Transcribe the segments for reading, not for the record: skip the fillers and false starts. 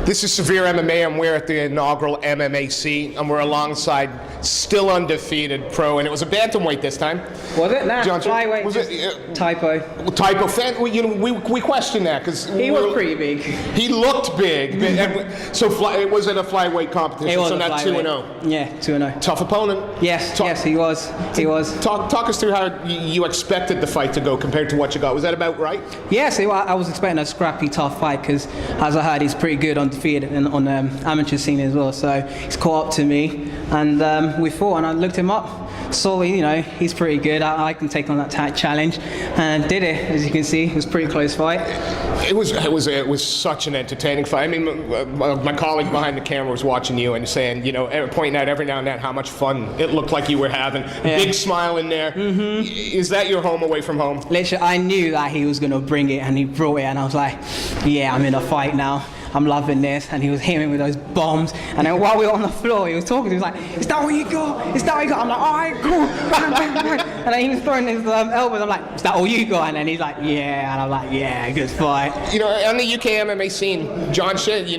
This is Severe MMA, and we're at the inaugural MMAC, and we're alongside still undefeated pro, and it was a bantamweight this time. Was it? Nah, John Shink, flyweight. was it? Typo. Typo. We questioned that because he was pretty big. He looked big. So was it a flyweight competition? It was so a not flyweight. 2-0. Yeah, 2-0. Tough opponent. Yes, yes, he was. He was. Talk us through how you expected the fight to go compared to what you got. Was that about right? Yes, I was expecting a scrappy, tough fight because, as I heard, he's pretty good undefeated and on the amateur scene as well. So he's caught up to me, and we fought, and I looked him up. So he's pretty good. I can take on that challenge, and did it. As you can see, it was a pretty close fight. It was such an entertaining fight. I mean, my colleague behind the camera was watching you and saying, pointing out every now and then how much fun it looked like you were having. Yeah. Big smile in there. Mm-hmm. Is that your home away from home? Literally, I knew that he was gonna bring it, and he brought it, and I was like, yeah, I'm in a fight now. I'm loving this. And he was hitting with those bombs. And then while we were on the floor, he was talking. He was like, "Is that what you got? Is that what you got?" I'm like, "All right, cool." And then he was throwing his elbows. I'm like, "Is that all you got?" And then he's like, "Yeah." And I'm like, "Yeah, good fight." On the UK MMA scene, John Shink,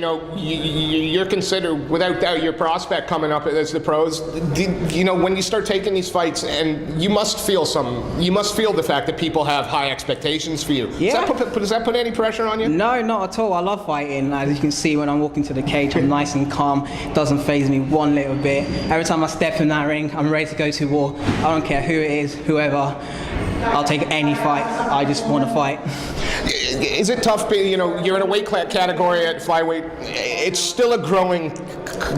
you're considered, without doubt, your prospect coming up as the pros. When you start taking these fights, and you must feel the fact that people have high expectations for you. Yeah. Does that put any pressure on you? No, not at all. I love fighting. As you can see, when I'm walking to the cage, I'm nice and calm. It doesn't faze me one little bit. Every time I step in that ring, I'm ready to go to war. I don't care who it is, whoever. I'll take any fight. I just want to fight. Is it tough? You're in a weight category at flyweight. It's still a growing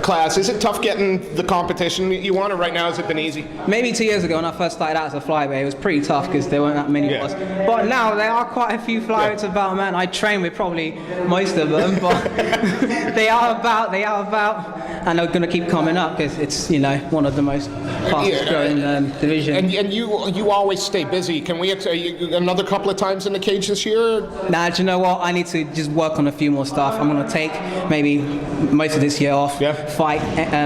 class. Is it tough getting the competition you want, or right now has it been easy? Maybe 2 years ago when I first started out as a flyweight, it was pretty tough because there weren't that many of us. But now there are quite a few flyweights about, man. I train with probably most of them, but they are about, and they're going to keep coming up because it's one of the most fastest growing division. And you always stay busy. Can we another couple of times in the cage this year? Nah, do you know what? I need to just work on a few more stuff. I'm going to take maybe most of this year off, fight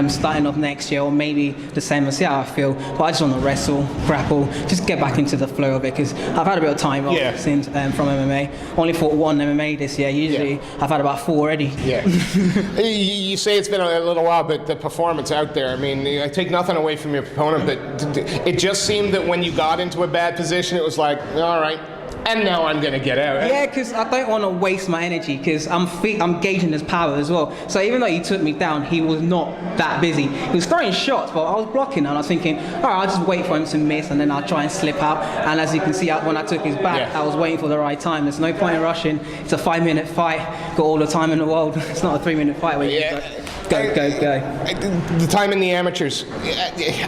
starting off next year, or maybe December, see how I feel. But I just want to wrestle, grapple, just get back into the flow of it because I've had a bit of time off since from MMA. Only fought one MMA this year. Usually I've had about 4 already. Yeah. You say it's been a little while, but the performance out there, I mean, I take nothing away from your opponent, but it just seemed that when you got into a bad position, it was like, all right, and now I'm going to get out. Yeah, because I don't want to waste my energy because I'm gauging his power as well. So even though he took me down, he was not that busy. He was throwing shots, but I was blocking, and I was thinking, all right, I'll just wait for him to miss, and then I'll try and slip out. And as you can see, when I took his back, I was waiting for the right time. There's no point in rushing. It's a 5-minute fight. Got all the time in the world. It's not a 3-minute fight where you go. The time in the amateurs,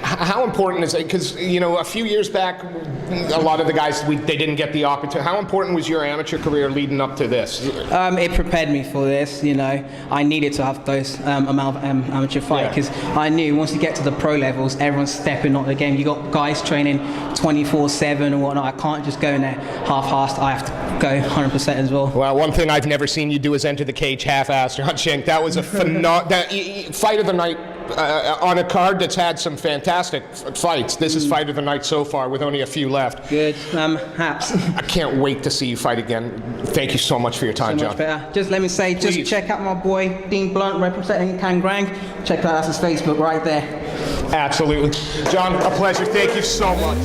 how important is it? Because, a few years back, a lot of the guys, they didn't get the opportunity. How important was your amateur career leading up to this? It prepared me for this. I needed to have those amount of amateur fight because I knew once you get to the pro levels, everyone's stepping up the game. You got guys training 24/7 and whatnot. I can't just go in there half-assed. I have to go 100% as well. Well, one thing I've never seen you do is enter the cage half-assed, John Shink. That was a phenomenal fight of the night. On a card that's had some fantastic fights. This is fight of the night so far with only a few left. Good. Haps. I can't wait to see you fight again. Thank you so much for your time, so John. Much better. Just let me say, just check out my boy Dean Blunt representing Kangrang. Check out his Facebook right there. Absolutely. John, a pleasure. Thank you so much.